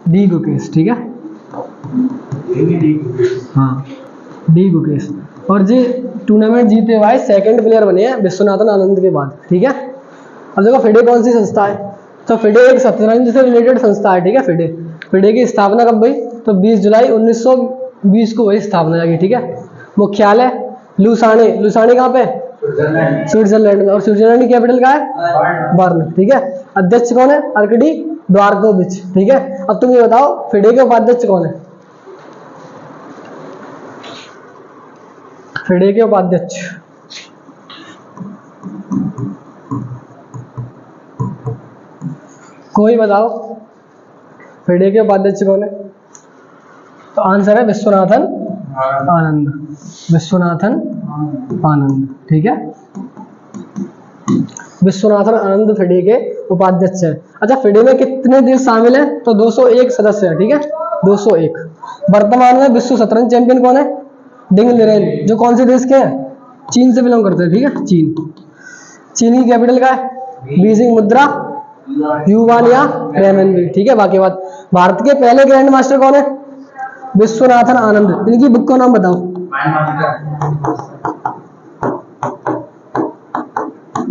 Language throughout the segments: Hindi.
डी गुकेश, ठीक है, हाँ डी गुकेश। और जी टूर्नामेंट जीते हुए सेकंड प्लेयर बने हैं विश्वनाथन आनंद के बाद, ठीक है। अब देखो फिडे कौन सी संस्था है, तो फिडे एक शतरंज से रिलेटेड संस्था है, ठीक है। फिडे फिडे की स्थापना कब हुई, तो 20 जुलाई 1920 को हुई स्थापना जाएगी, ठीक है। मुख्यालय लुसाने, लुसाने कहाँ पे, स्विट्जरलैंड में, और स्विट्जरलैंड की कैपिटल क्या है, बर्न, ठीक है। अध्यक्ष कौन है, अर्कडी द्वारकोविच, ठीक है। अब तुम ये बताओ फिडे के उपाध्यक्ष कौन है, फिडे के उपाध्यक्ष, कोई बताओ फिडे के उपाध्यक्ष कौन है, तो आंसर है विश्वनाथन आनंद, विश्वनाथन आनंद, ठीक है। विश्वनाथन आनंद फिडे के उपाध्यक्ष है। अच्छा फिडे में कितने देश शामिल हैं, तो 201 सदस्य है, ठीक है, 201। वर्तमान में विश्व शतरंज चैंपियन कौन है, डिंग लिरेन, जो कौन से देश के हैं, चीन से बिलोंग करते हैं, ठीक है, चीन। चीन की कैपिटल क्या है, बीजिंग, मुद्रा युवान या रेमनबी, ठीक है। बाकी बात, भारत के पहले ग्रैंड मास्टर कौन है, विश्वनाथन आनंद। इनकी बुक का नाम बताओ,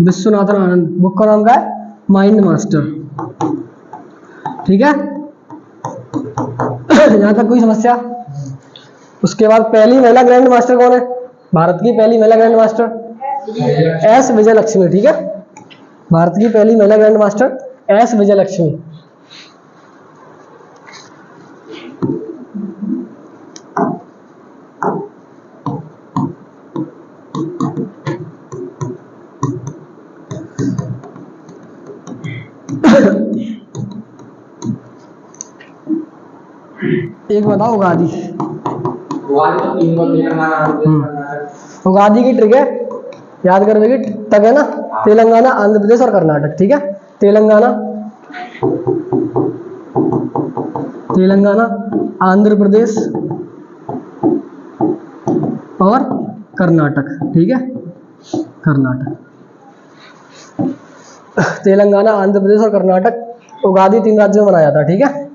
विश्वनाथन आनंद, बुक का नाम क्या है, माइंड मास्टर, ठीक है। यहां तक कोई समस्या। उसके बाद पहली महिला ग्रैंड मास्टर कौन है, भारत की पहली महिला ग्रैंड मास्टर एस विजय लक्ष्मी, ठीक है। भारत की पहली महिला ग्रैंड मास्टर एस विजय लक्ष्मी। एक बताओ उगादी, उगादी की ट्रिक है, याद कर देगी, तक है ना, तेलंगाना आंध्र प्रदेश और कर्नाटक, ठीक है। तेलंगाना, तेलंगाना आंध्र प्रदेश और कर्नाटक, ठीक है, कर्नाटक, तेलंगाना आंध्र प्रदेश और कर्नाटक। उगादी 3 राज्यों में मनाया जाता है, ठीक है।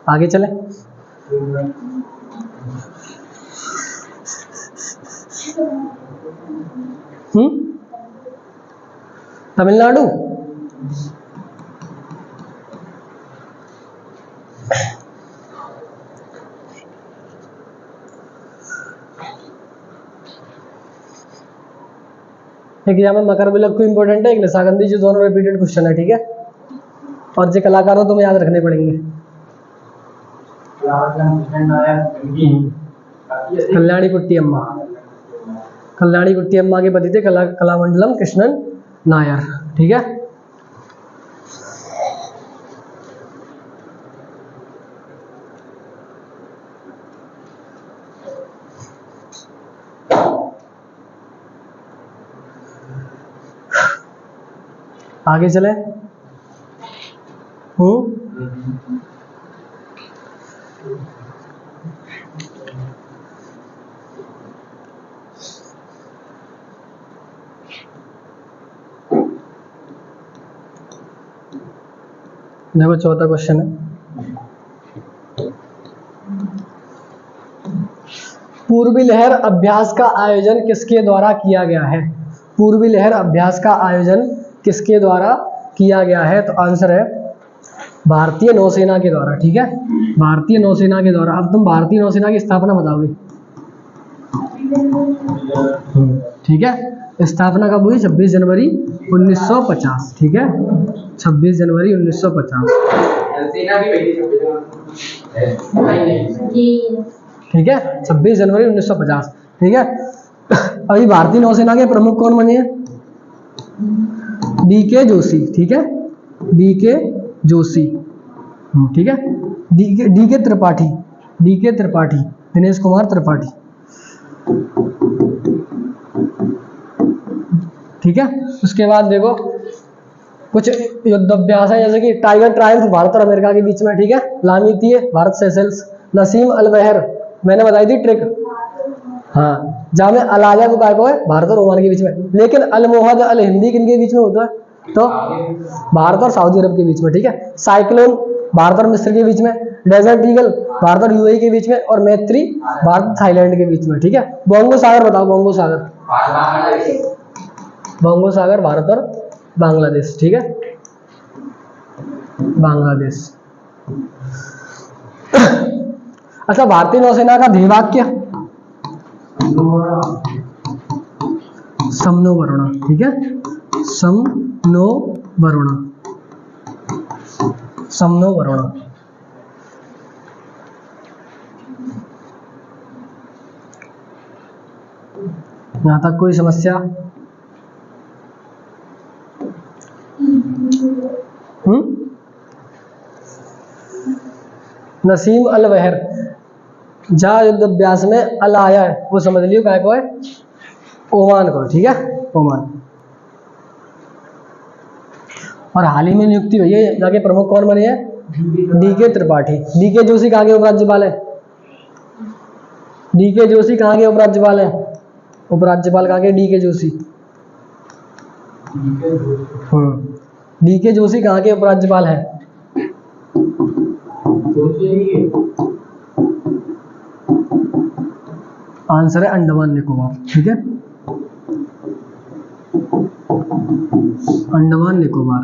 आगे चले, तमिलनाडु, एग्जाम में मकर बिलक को इंपॉर्टेंट है, एक निशागंधी, जो दोनों रिपीटेड क्वेश्चन है, ठीक है। और जो कलाकार हो तुम्हें याद रखने पड़ेंगे, कल्याणी कुट्टी अम्मा, कल्याणी कुट्टी अम्मा के पति थे कलामंडलम कृष्णन नायर, ठीक है। आगे चले, देखो चौथा क्वेश्चन है, पूर्वी लहर अभ्यास का आयोजन किसके द्वारा किया गया है, पूर्वी लहर अभ्यास का आयोजन किसके द्वारा किया गया है, तो आंसर है भारतीय नौसेना के द्वारा, ठीक है, भारतीय नौसेना के द्वारा। अब तुम भारतीय नौसेना की स्थापना बताओगे, ठीक है। स्थापना कब हुई, 26 जनवरी 1950, ठीक है, 26 जनवरी 1950, ठीक है, 26 जनवरी 1950, ठीक है। अभी भारतीय नौसेना के प्रमुख कौन बने हैं, डी.के. जोशी, ठीक है, डी.के. जोशी, ठीक है, डी.के. त्रिपाठी, DK त्रिपाठी, दिनेश कुमार त्रिपाठी। ठीक है, उसके बाद देखो कुछ युद्धाभ्यास है, जैसे कि टाइगर ट्रायम्फ भारत और अमेरिका के बीच में, ठीक है, लामीतीय भारत सेशल्स, नसीम अलबहर मैंने बताई थी ट्रिक, हाँ, जहाँ में अलाया को काय को है भारत और ओमान के बीच में, लेकिन अलमोहद अल हिंदी किन के बीच में होता है, तो भारत और सऊदी अरब के बीच में, ठीक है। साइक्लोन भारत और मिस्र के बीच में, डेजर्ट ईगल भारत और यूएई के बीच में, और मैत्री भारत थाईलैंड के बीच में, ठीक है। बोंगो सागर बताओ, बोंगो सागर, बोंगो सागर भारत और बांग्लादेश, ठीक है, बांग्लादेश। अच्छा, भारतीय नौसेना का ध्येयवाक्य समनो वरुणा, ठीक है, समनो वरुणा, समनो वरुणा। यहां तक कोई समस्या? नसीम अल बहर, जहाँ युद्ध अभ्यास में अल आया है वो समझ लियो काय को है, ओमान को, ठीक है, ओमान। और हाल ही में नियुक्ति हुई है, जाके प्रमुख कौन बने हैं, DK त्रिपाठी। DK जोशी कहाँ के उपराज्यपाल है, DK जोशी कहाँ के उपराज्यपाल है, उपराज्यपाल कहाँ के, DK जोशी। DK जोशी कहाँ के उपराज्यपाल है, आंसर है अंडमान निकोबार, ठीक है, अंडमान निकोबार,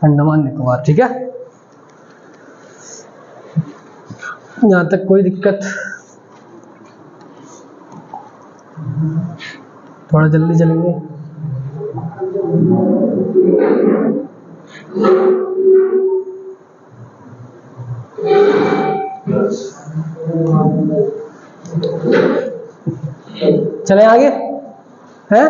अंडमान निकोबार, ठीक है। यहां तक कोई दिक्कत? थोड़ा जल्दी चलेंगे। चले आगे हैं?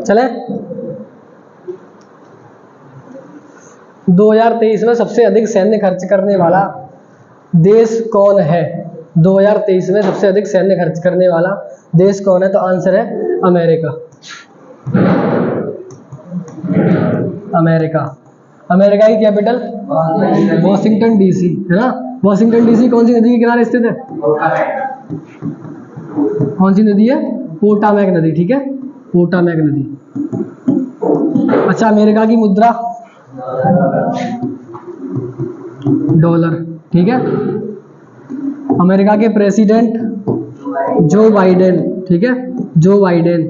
चले, 2023 में सबसे अधिक सैन्य खर्च करने वाला देश कौन है, 2023 में सबसे अधिक सैन्य खर्च करने वाला देश कौन है, तो आंसर है अमेरिका, अमेरिका। अमेरिका की कैपिटल वॉशिंगटन DC है ना। वॉशिंगटन DC कौन सी नदी के किनारे स्थित है, कौन सी नदी है, पोटामैक नदी, ठीक है, पोटामैक नदी। अच्छा, अमेरिका की मुद्रा डॉलर, ठीक है। अमेरिका के प्रेसिडेंट जो बाइडेन, ठीक है, जो बाइडेन।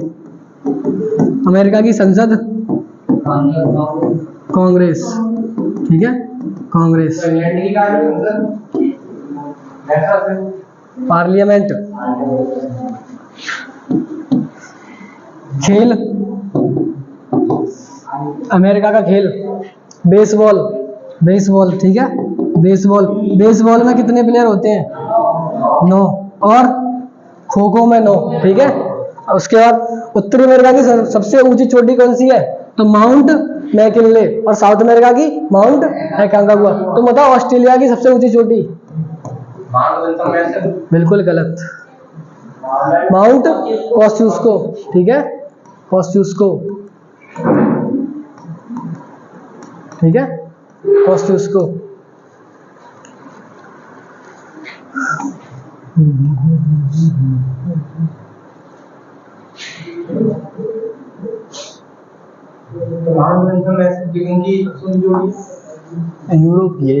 अमेरिका की संसद कांग्रेस, ठीक है, कांग्रेस। पार्लियामेंट। खेल, अमेरिका का खेल बेसबॉल, बेसबॉल, ठीक है, बेसबॉल। बेसबॉल में कितने प्लेयर होते हैं, 9, और खो खो में 9, ठीक है। उसके बाद उत्तरी अमेरिका की सबसे ऊंची चोटी कौन सी है, तो माउंट मैकिनले, और साउथ अमेरिका की माउंट एकांकागुआ। तो बताओ ऑस्ट्रेलिया की सबसे ऊंची चोटी, बिल्कुल गलत, माउंट कॉस्चुस्को, ठीक है, कॉस्चुस्को, ठीक है, कॉस्चुस्को। यूरोप ये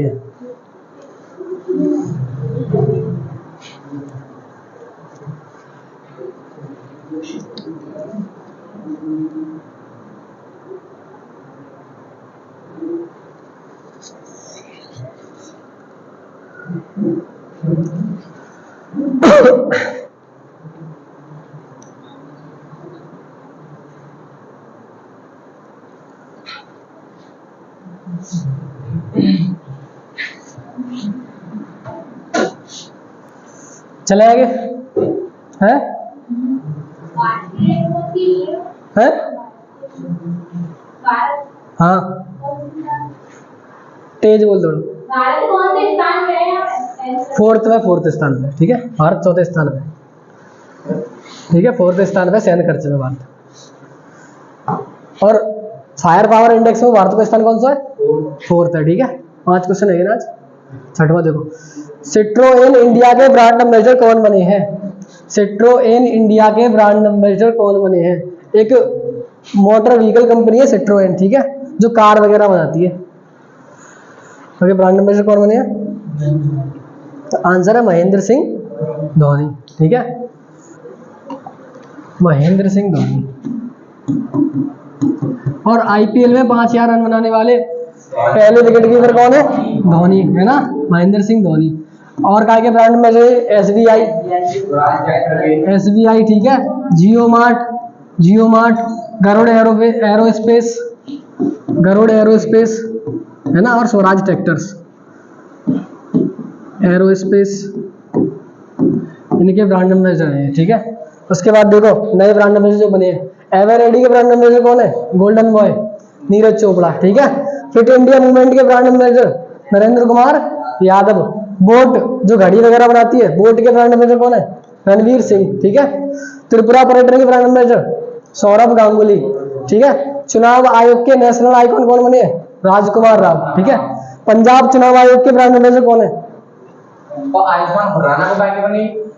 चले आगे है हैं? हाँ तेज बोल दो। फोर्थ स्थान पे, ठीक है। भारत चौथे स्थान पे, ठीक है। फोर्थ स्थान पे सैन्य खर्चे में भारत। और फायर पावर इंडेक्स में भारत का स्थान कौन सा है? फोर्थ है, ठीक है। 5 क्वेश्चन है ना आज। छठवां देखो, सिट्रोएन इंडिया के ब्रांड एम्बेसडर कौन बने हैं? सिट्रोएन इंडिया के ब्रांड एम्बेसडर कौन बने हैं? एक मोटर व्हीकल कंपनी है सिट्रोएन, ठीक है, जो कार वगैरह बनाती है। ओके, ब्रांड एम्बेसडर कौन बने हैं? तो आंसर है महेंद्र सिंह धोनी, ठीक है। महेंद्र सिंह धोनी। और आईपीएल में 5000 रन बनाने वाले पहले विकेट कीपर कौन है? धोनी, है ना, महेंद्र सिंह धोनी। और काय के ब्रांड में से एसबीआई, ठीक है, जियो मार्ट, गरुड़ एरोस्पेस, है ना, और स्वराज ट्रैक्टर्स, एरोस्पेस, इनके ब्रांड एम्बेसडर हैं, ठीक है। उसके बाद देखो नए ब्रांड एम्बेसडर जो बने हैं, एवरेडी के ब्रांड एम्बेसडर कौन है? गोल्डन बॉय नीरज चोपड़ा, ठीक है। फिट इंडिया मूवमेंट के brand ambassador Narendra Kumar Yadav. Boat जो घड़ी वगैरह बनाती है, बोट के ब्रांड एम्बेसडर कौन है? रणवीर सिंह, ठीक है। त्रिपुरा पर्यटन के ब्रांड एम्बेसडर सौरभ गांगुली, ठीक है। चुनाव आयोग के नेशनल आइकॉन कौन बने हैं? राजकुमार राव, ठीक है। पंजाब चुनाव आयोग के ब्रांड एम्बेसडर कौन है?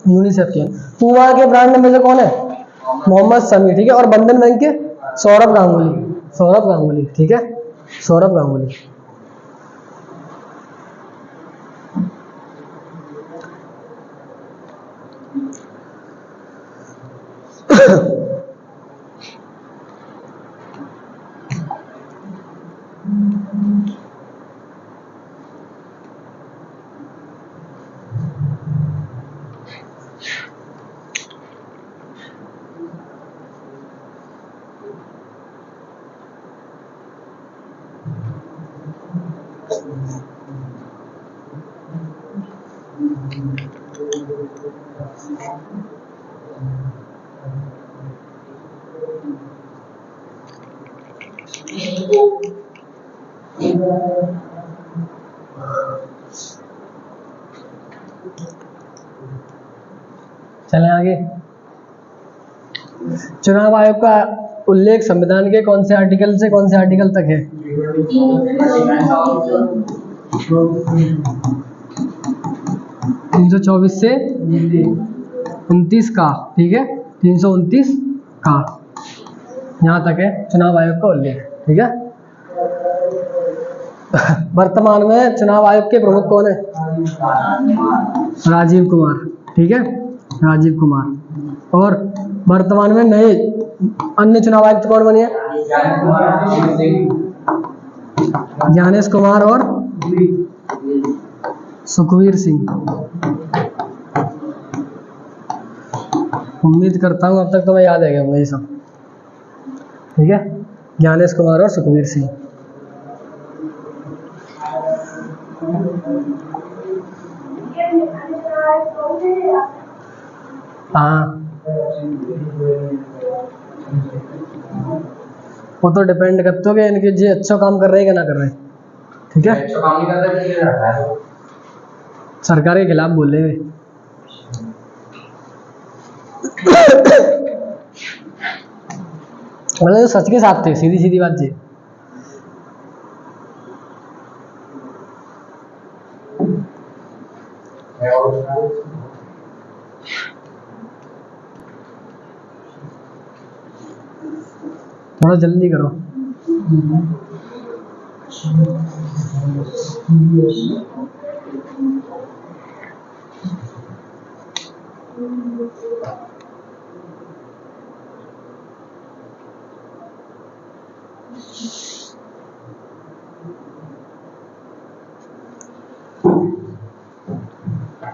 यूनिसेफ के। पूमा के ब्रांड एम्बेसडर कौन है? मोहम्मद समी, ठीक है। और बंधन बैंक के सौरभ गांगुली, ठीक है, सौरभ गांगुली। चलें आगे। चुनाव आयोग का उल्लेख संविधान के कौन से आर्टिकल से कौन से आर्टिकल तक है? 324 से 29 का, ठीक है, 329 का, यहाँ तक है चुनाव आयोग का उल्लेख, ठीक है। वर्तमान में चुनाव आयोग के प्रमुख कौन है? राजीव कुमार, ठीक है, राजीव कुमार। और वर्तमान में नए अन्य चुनाव आयुक्त कौन बने हैं? ज्ञानेश कुमार और सुखवीर सिंह। उम्मीद करता हूँ अब तक तुम्हें याद है होंगे ये सब, ठीक है, ज्ञानेश कुमार और सुखवीर सिंह। हाँ, वो तो डिपेंड करता है कि इनके जी अच्छा काम कर रहे हैं कि ना कर रहे हैं, ठीक है। अच्छा काम नहीं कर रहे, सरकार के खिलाफ बोले हुए। मतलब सच के साथ थे, सीधी सीधी बात जी। थोड़ा जल्दी करो।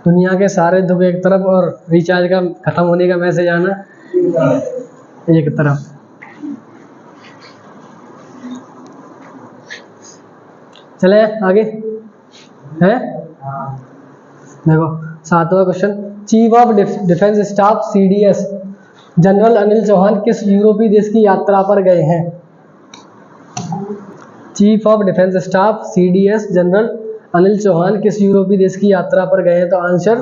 दुनिया के सारे दुख एक तरफ और रिचार्ज का खत्म होने का मैसेज आना एक तरफ। चले आगे है। देखो 7वां question, chief of defence staff CDS general Anil Chauhan किस यूरोपीय देश की यात्रा पर गए हैं? Chief of defence staff CDS general Anil Chauhan किस यूरोपीय देश की यात्रा पर गए हैं? तो आंसर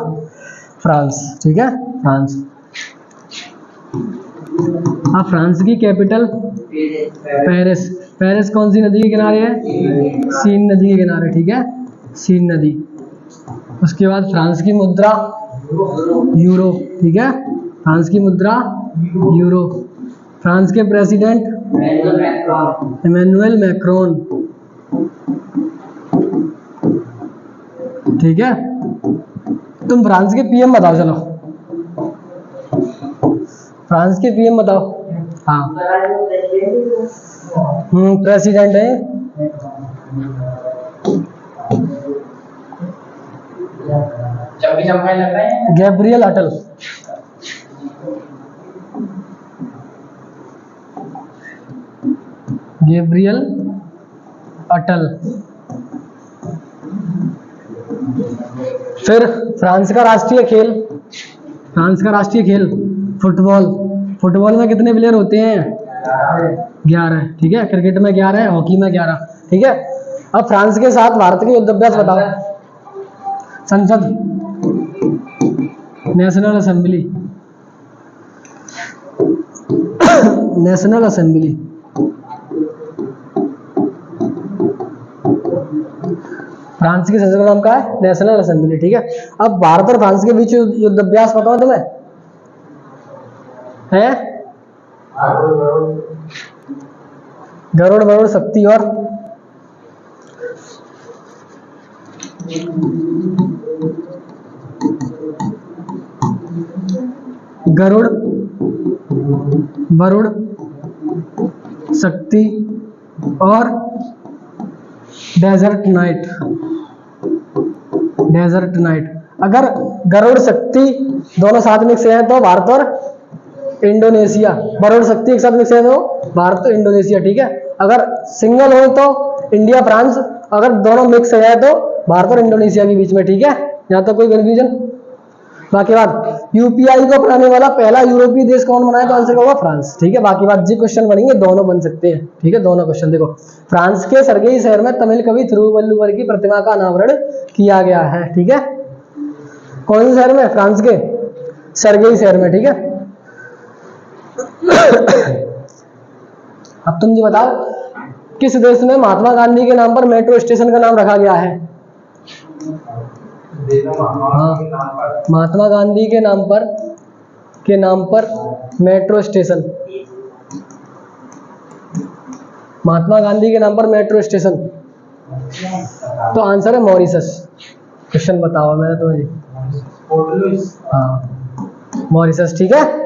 फ्रांस। ठीक है, फ्रांस। हाँ, फ्रांस की कैपिटल पेरिस। पेरिस कौन सी नदी के किनारे है? सीन नदी के किनारे। ठीक है, सीन नदी। उसके बाद फ्रांस की मुद्रा यूरो। ठीक है, फ्रांस की मुद्रा यूरो। फ्रांस के प्रेसिडेंट इमैनुअल मैक्रोन। ठीक है, तुम फ्रांस के PM बताओ। चलो फ्रांस के PM बताओ। हाँ, प्रेसिडेंट है गैब्रियल अटल। गैब्रियल अटल। फिर फ्रांस का राष्ट्रीय खेल, फ्रांस का राष्ट्रीय खेल फुटबॉल। फुटबॉल में कितने प्लेयर होते हैं? 11। ठीक है, क्रिकेट में 11, हॉकी में 11। ठीक है, अब फ्रांस के साथ भारत के युद्ध अभ्यास बताओ। संसद, national assembly. National assembly. France की संसद का नाम क्या है? National assembly. ठीक है, अब भारत और फ्रांस के बीच युद्ध अभ्यास पता है तुम्हें? है गरुड़ वरुड़ शक्ति और गरुड़ वरुड़ शक्ति और डेजर्ट नाइट। Desert Knight. अगर गरुड़ शक्ति दोनों साथ मिक्स है तो भारत और इंडोनेशिया। वरुण शक्ति एक साथ मिक्स है तो भारत तो इंडोनेशिया। ठीक है, अगर सिंगल हो तो इंडिया फ्रांस, अगर दोनों मिक्स है तो भारत और इंडोनेशिया के बीच में। ठीक है, यहाँ तक कोई कंफ्यूजन? बाकी बात, UPI को अपनाने वाला पहला यूरोपीय देश कौन बना है? तो आंसर होगा फ्रांस। ठीक है, बाकी बात जी क्वेश्चन बनेंगे, दोनों बन सकते हैं। ठीक है, दोनों क्वेश्चन देखो। फ्रांस के सरगेई शहर में तमिल कवि थिरुवल्लुवर की प्रतिमा का अनावरण किया गया है। ठीक है, कौन से शहर में? फ्रांस के सरगेई शहर में। ठीक है, अब तुम जी बताओ, किस देश में महात्मा गांधी के नाम पर मेट्रो स्टेशन का नाम रखा गया है? हाँ, महात्मा गांधी के नाम पर मेट्रो स्टेशन। महात्मा गांधी के नाम पर मेट्रो स्टेशन। तो आंसर है मॉरिशस। क्वेश्चन बताओ मैंने तुम्हें। हाँ, मॉरिशस। ठीक है,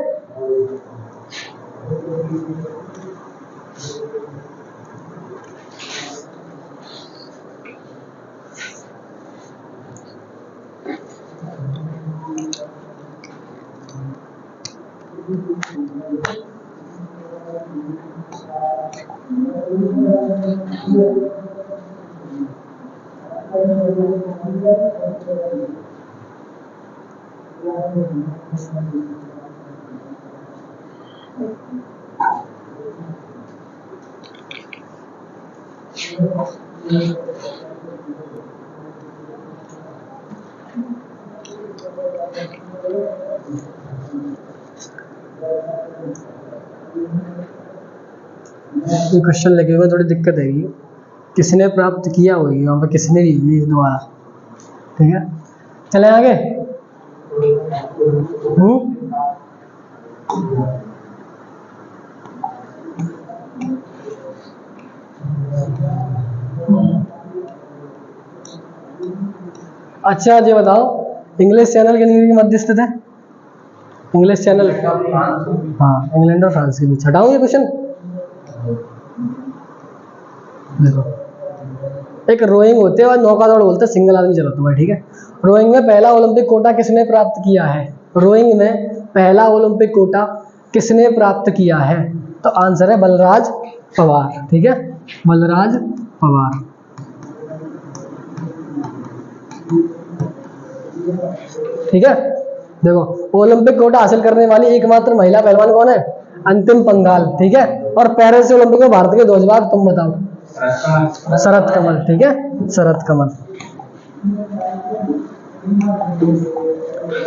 ये क्वेश्चन लिखे हुए थोड़ी दिक्कत है। किसने प्राप्त किया होगी, वहां पर किसने ली दोबारा। ठीक है, चले आगे। अच्छा जी बताओ, इंग्लिश चैनल के नीचे मध्य स्थित है? इंग्लिश चैनल, हाँ, इंग्लैंड और फ्रांस के बीच। हटाओ ये क्वेश्चन। देखो, एक रोइंग होते हैं और नौका दौड़ बोलते हैं, सिंगल आदमी चलाता हुआ, ठीक है। रोइंग में पहला ओलंपिक कोटा किसने प्राप्त किया है? रोइंग में पहला ओलंपिक कोटा किसने प्राप्त किया है? तो आंसर है बलराज पवार, ठीक है, बलराज पवार। ठीक है, देखो ओलंपिक कोटा हासिल करने वाली एकमात्र महिला पहलवान कौन है? अंतिम पंघाल, ठीक है। और पेरिस ओलंपिक में भारत के ध्वजवाहक तुम बताओ। शरत कमल, ठीक है, शरत कमल,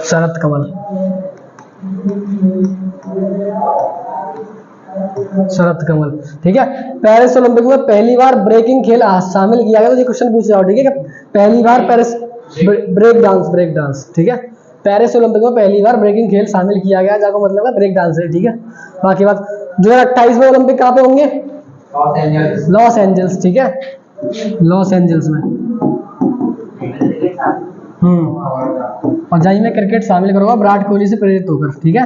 शरत कमल, शरत कमल, ठीक है। पेरिस ओलंपिक में पहली बार ब्रेकिंग खेल शामिल किया गया, तो ये क्वेश्चन पूछ रहा हूं, ठीक है। पहली बार पेरिस ब्रेक डांस, ठीक है। पेरिस ओलंपिक में पहली बार ब्रेकिंग खेल शामिल किया गया, जाको मतलब है ब्रेक डांस है, ठीक है। बाकी बात 2028 में ओलंपिक कहाँ पे होंगे? लॉस एंजल्स, ठीक है, लॉस एंजल्स में। और जाइए मैं क्रिकेट शामिल करूंगा विराट कोहली से प्रेरित होकर, ठीक है।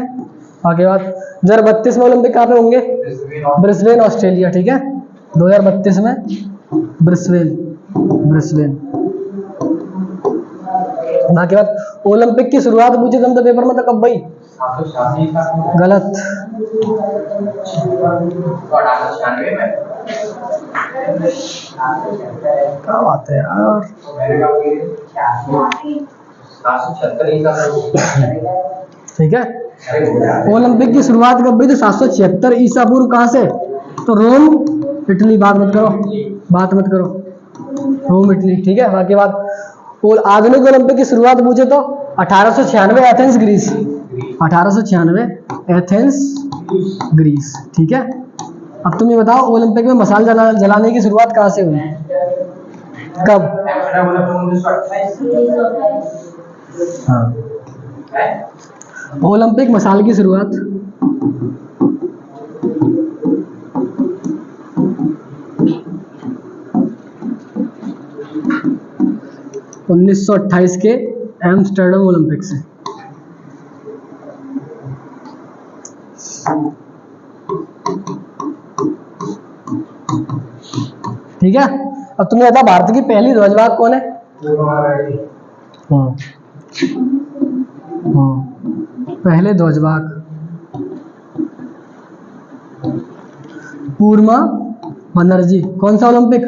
आगे बात 2032 में ओलंपिक कहाँ पे होंगे? ब्रिस्बेन, ऑस्ट्रेलिया, ठीक है, 2032 में ब्रिस्बेन। बाकी बात ओलंपिक की शुरुआत पूछे तुम तो पेपर में, तो कब भाई? गलत, क्या बात है यार, ठीक है। ओलंपिक की शुरुआत कब हुई? तो 776 ईसा पूर्व। कहाँ से? तो रोम, इटली। बात मत करो, रोम, इटली, ठीक है। बाकी बात आधुनिक ओलंपिक की शुरुआत पूछे तो 1896 एथेंस, ग्रीस, 1896 एथेंस, ग्रीस, ठीक है। अब तुम ये बताओ ओलंपिक में मशाल जलाने की शुरुआत कहाँ से हुई? कब? हाँ, ओलंपिक मशाल की शुरुआत 1928 के एम्स्टर्डम ओलंपिक से। ठीक है। अब तुम्हें बता भारत की पहली ध्वजवाहक कौन है? पहले ध्वजवाहक पूर्णा बनर्जी। कौन सा ओलंपिक?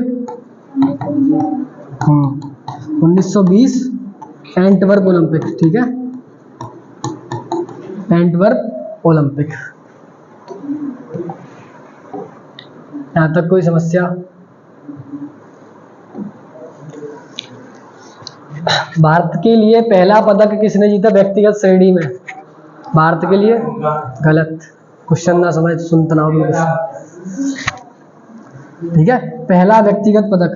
1920 एंटवर्प ओलंपिक, ठीक है, एंटवर्प ओलंपिक। यहां तक कोई समस्या? भारत के लिए पहला पदक किसने जीता व्यक्तिगत श्रेणी में? भारत के लिए गलत, क्वेश्चन ना समझ सुनता ना हो, ठीक है। पहला व्यक्तिगत पदक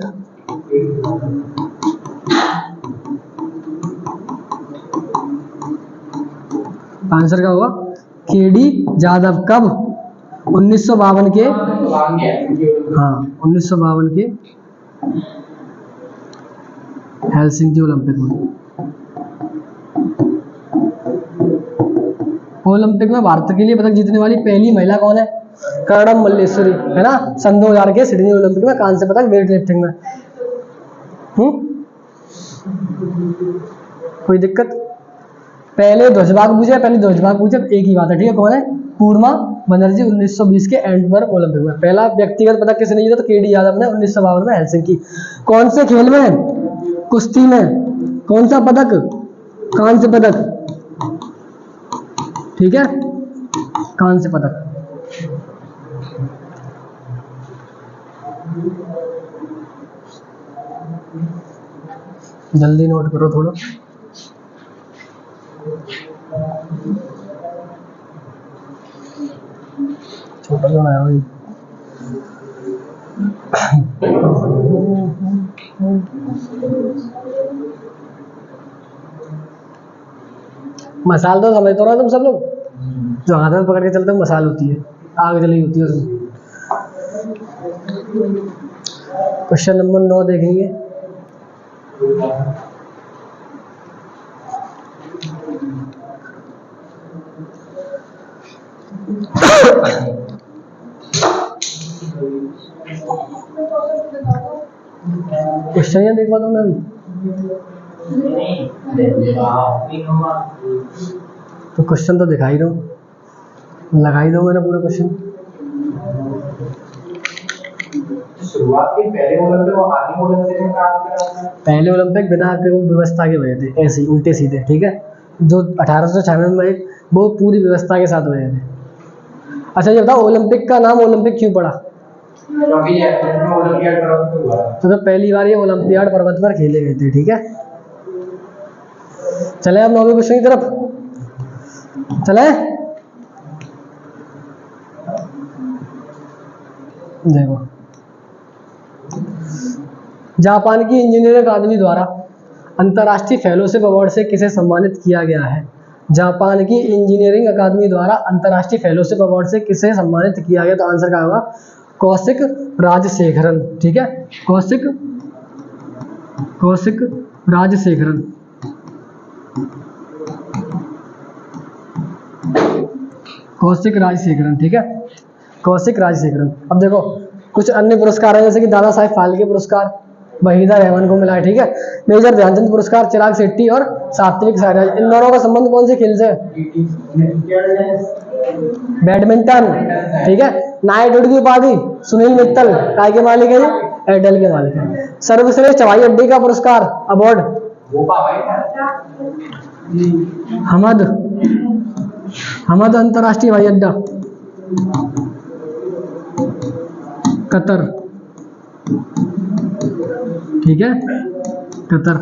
आंसर क्या होगा? केडी यादव। कब? 1952 के, हाँ 1952 के हेलसिंकी ओलंपिक में। ओलंपिक में भारत के लिए पदक जीतने वाली पहली महिला कौन है? कर्णम मल्लेश्वरी, है ना। सन 2000 के सिडनी ओलंपिक में कांस्य पदक वेट लिफ्टिंग में। कोई दिक्कत? पहले ध्वजवाहक पूछे, एक ही बात है, ठीक है। कौन है? पूर्णा बनर्जी, 1920 के एंटवर्प ओलंपिक में। पहला व्यक्तिगत पदक किसने जीता? तो केडी यादव ने 1952 में हेलसिंकी। कौन से खेल में? कुश्ती में। कौन सा पदक? कांस्य पदक, ठीक है, कांस्य पदक। जल्दी नोट करो थोड़ा। छोटा सा है भाई। मसाल तो समझ तो रहा तुम सब लोग, जो हाथ में पकड़ के चलते हो मसाल होती है, आग जली होती है उसमें। क्वेश्चन नंबर 9 देखेंगे। क्वेश्चन क्वेश्चन ये देखा तुमने अभी? तो क्वेश्चन तो दिखा ही रहा हूँ, लगा ही दो मैंने पूरा क्वेश्चन। शुरुआत के पहले ओलंपिक और आगे ओलंपिक में काम करा। पहले ओलंपिक बिना व्यवस्था के हुए थे, ऐसे ही उल्टे सीधे, ठीक है। जो 1896 में वो पूरी व्यवस्था के साथ हुए थे। अच्छा ये बताओ ओलंपिक का नाम ओलंपिक क्यों पड़ा? क्योंकि ये ओलंपियाड पर्वत पे हुआ। तो पहली बार ये ओलंपियाड पर्वत पर खेले गए थे, ठीक है। चले अब 9वें क्वेश्चन की तरफ चले। देखो, जापान की इंजीनियरिंग अकादमी द्वारा अंतर्राष्ट्रीय फेलोशिप अवार्ड से किसे सम्मानित किया गया है? जापान की इंजीनियरिंग अकादमी द्वारा अंतर्राष्ट्रीय फेलोशिप अवार्ड से किसे सम्मानित किया गया? तो आंसर क्या होगा? कौशिक राजशेखरन, ठीक है। कौशिक राजशेखरन, कौशिक राजशेखरन, ठीक है। कौशिक राजशेखरन। अब देखो कुछ अन्य पुरस्कार हैं, जैसे कि दादा साहेब फाल्के पुरस्कार वहीदा रहमान को मिला है, ठीक है। मेजर ध्यानचंद पुरस्कार चिराग शेट्टी और सात्विक साईराज, इन दोनों का संबंध कौन से खेल से? बैडमिंटन, ठीक है। नाइटहुड की उपाधि सुनील मित्तल काय के मालिक है? एयरटेल के मालिक है। सर्वश्रेष्ठ हवाई अड्डे का पुरस्कार अवार्ड हमद अंतरराष्ट्रीय हवाई अड्डा कतर, ठीक है, कतर।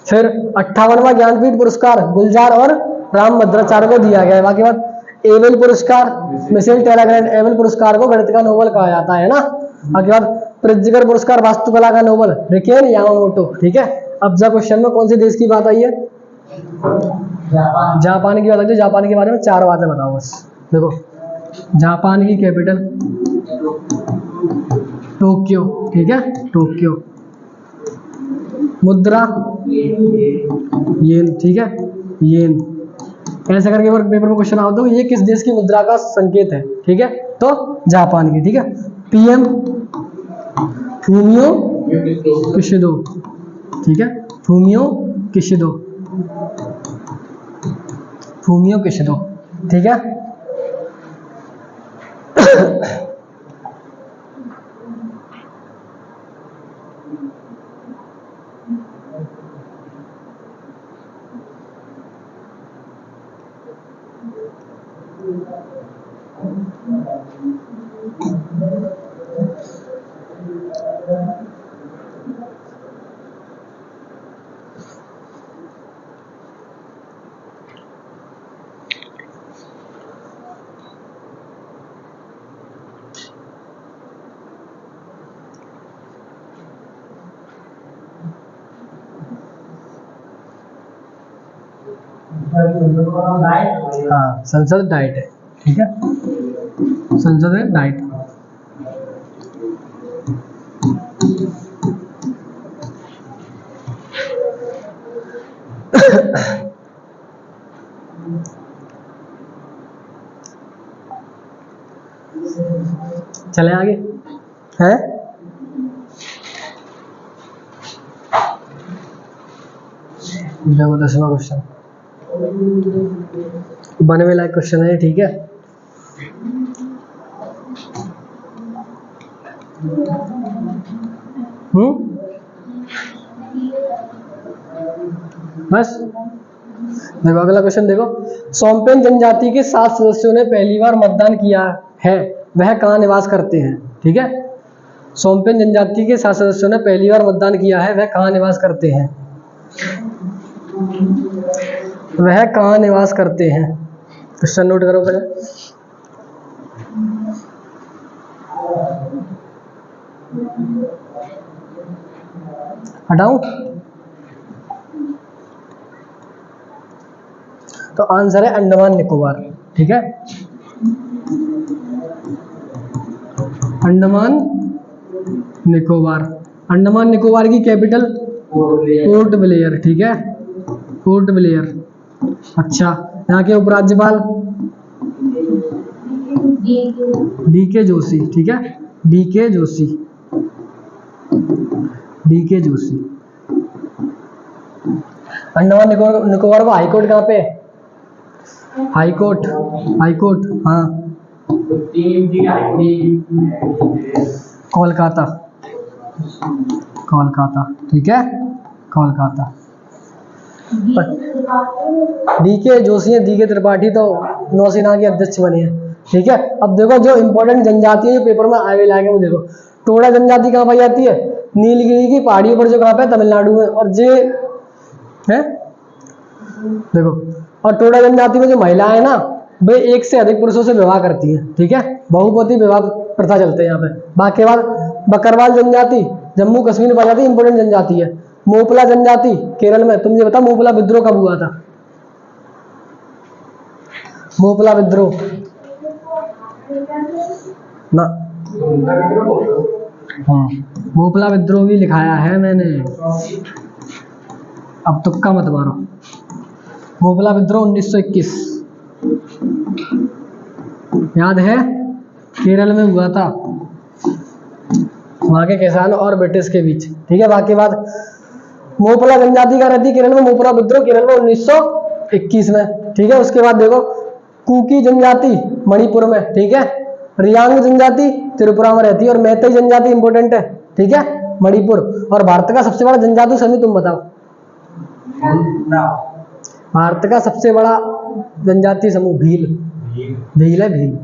फिर 58वां ज्ञानपीठ पुरस्कार गुलजार और राम भद्राचार्य को दिया गया है। बाकी बात एबेल पुरस्कार मिशेल टेलाग्रैंड, एबेल पुरस्कार को गणित का नोबेल कहा जाता है ना। बाकी बात प्रित्जकर पुरस्कार वास्तुकला का नोबेल रिकेन यामामोटो, ठीक है। अब जब क्वेश्चन में कौन से देश की बात आई है? जापान की बात आई है। जापान के बारे में 4 बातें बताओ बस। देखो, जापान की कैपिटल टोक्यो, ठीक है, टोक्यो। मुद्रा येन, ठीक है, येन। ऐसा करके पेपर में क्वेश्चन आता है ये किस देश की मुद्रा का संकेत है, ठीक है, तो जापान की, ठीक है। पीएम फूमियो किशिदो, ठीक है, फूमियो किशिदो, फूमियो किशिदो, ठीक है। हाँ, संसद डाइट है, ठीक है, संसद है डाइट। चले आगे है। देखो 10वां क्वेश्चन बनने में लायक क्वेश्चन है, ठीक है। बस देखो अगला क्वेश्चन देखो, सोम्पेन जनजाति के 7 सदस्यों ने पहली बार मतदान किया है, वह कहाँ निवास करते हैं, ठीक है। सोम्पेन जनजाति के 7 सदस्यों ने पहली बार मतदान किया है, वह कहाँ निवास करते हैं, वह कहाँ निवास करते हैं। क्वेश्चन नोट करो पहले। हटाऊं तो आंसर है अंडमान निकोबार, ठीक है, अंडमान निकोबार। अंडमान निकोबार की कैपिटल पोर्ट ब्लेयर, ठीक है, पोर्ट ब्लेयर। अच्छा, यहाँ के उपराज्यपाल डीके जोशी, ठीक है, डीके जोशी, DK जोशी। अंडमान निकोबार का हाईकोर्ट कहाँ पे है? हाईकोर्ट, हाईकोर्ट, हाँ कोलकाता, कोलकाता, ठीक है, कोलकाता। DK जोशी है, DK त्रिपाठी तो नौसेना के अध्यक्ष बने हैं, ठीक है। अब देखो जो इंपॉर्टेंट जनजाति है जो पेपर में आए लागे वो देखो, टोडा जनजाति कहाँ पाई जाती है? नीलगिरी की पहाड़ियों पर, जो कहाँ पे? तमिलनाडु में। और जे है देखो, और टोडा जनजाति में जो महिलाएं ना, वे एक से अधिक पुरुषों से विवाह करती हैं, ठीक है, बहुपति विवाह प्रथा चलते हैं यहाँ पे। बाकी बाद बकरवाल जनजाति जम्मू कश्मीर में पाई जाती है, इंपॉर्टेंट जनजाति है। मोपला जनजाति केरल में। तुम ये बता मोपला विद्रोह कब हुआ था? मोपला विद्रोह ना, हाँ मोपला विद्रोह भी लिखाया है मैंने, अब तुक्का मत मारो। मोपला विद्रोह 1921, याद है, केरल में हुआ था, वहां के किसान और ब्रिटिश के बीच, ठीक है। बाकी बात मोपला जनजाति का रहती है केरल में, मोपला विद्रोह केरल में 1921 में, ठीक है। उसके बाद देखो कुकी जनजाति मणिपुर में, ठीक है। रियांग जनजाति त्रिपुरा में रहती है, और मैतेई जनजाति इंपोर्टेंट है, ठीक है, मणिपुर। और भारत का सबसे बड़ा जनजाति समूह तुम बताओ, भारत का सबसे बड़ा जनजाति समूह? भील, भील है, भील,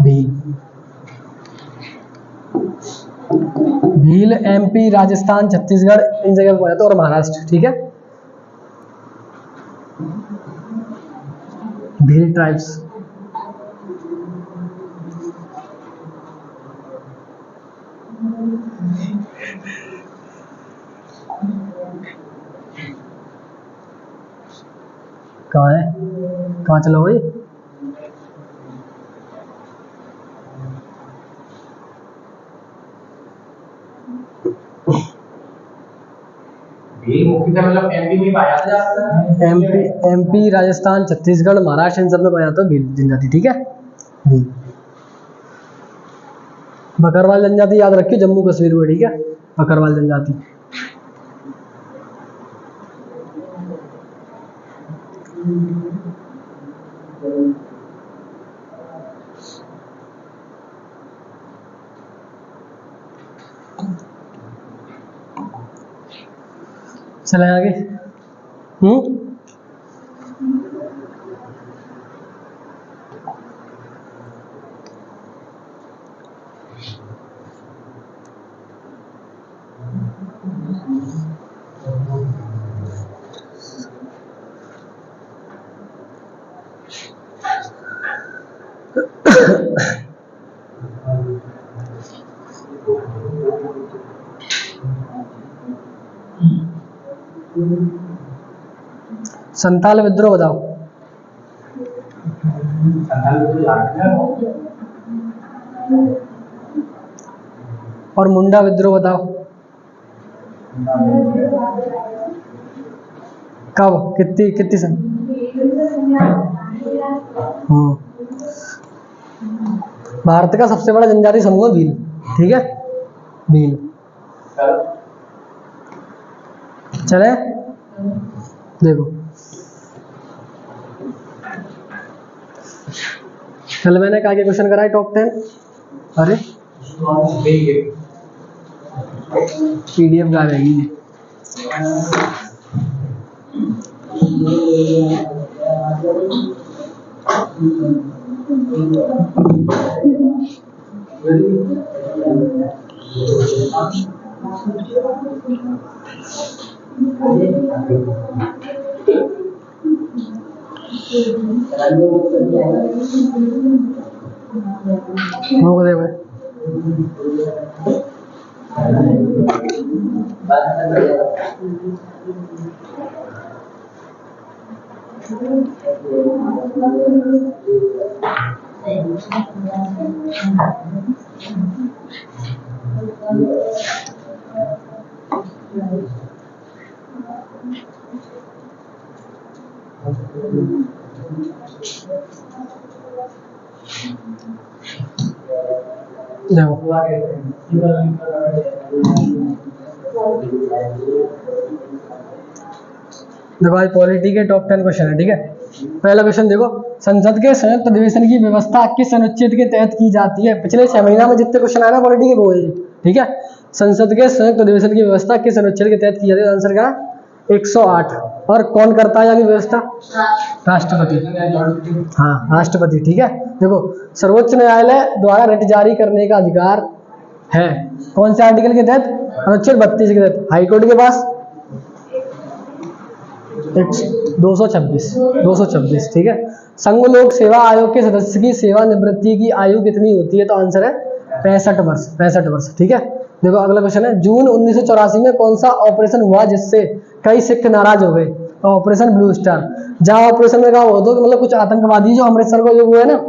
भील, भील MP, राजस्थान, छत्तीसगढ़, इन जगह पे पाया था, और महाराष्ट्र, ठीक है, भील ट्राइब्स। कहाँ है, कहाँ चलो भाई? मतलब MP में पाया जाता है? MP, राजस्थान, छत्तीसगढ़, महाराष्ट्र, इन सब में पाया जाता है भील जनजाति, ठीक है। भील, बकरवाल जनजाति याद रखिए, जम्मू कश्मीर में, ठीक है, बकरवाल जनजाति। चले आगे। संताल विद्रोह बताओ। और मुंडा विद्रोह बताओ। कब, कितनी सन? भारत का सबसे बड़ा जनजाति समूह है भील, ठीक है, भील। चले देखो, कल मैंने कहा क्वेश्चन कराए टॉप 10। अरे PDF गा रहेगी। हो गए भाई। देखो भाई पॉलिटी के टॉप 10 क्वेश्चन है, ठीक है। पहला क्वेश्चन देखो, संसद के संयुक्त अधिवेशन की व्यवस्था किस अनुच्छेद के तहत की जाती है? पिछले 6 महीना में जितने क्वेश्चन आए ना पॉलिटी के वो है, ठीक है। संसद के संयुक्त अधिवेशन की व्यवस्था किस अनुच्छेद के तहत की जाती है? आंसर क्या है? 108। और कौन करता है यहाँ की व्यवस्था? राष्ट्रपति। हाँ राष्ट्रपति, ठीक है। देखो सर्वोच्च न्यायालय द्वारा रिट जारी करने का अधिकार है कौन से आर्टिकल के तहत? अनुच्छेद 32 के तहत। हाईकोर्ट के पास 226, ठीक है। संघ लोक सेवा आयोग के सदस्य की सेवानिवृत्ति की आयु कितनी होती है? तो आंसर है 65 वर्ष, 65 वर्ष, ठीक है। देखो अगला क्वेश्चन है, जून 1984 में कौन सा ऑपरेशन हुआ जिससे कई सिख नाराज हो गए? तो ऑपरेशन ब्लू स्टार। जहां ऑपरेशन में कहा हो तो मतलब कुछ आतंकवादी जो अमृतसर को जो हुए ना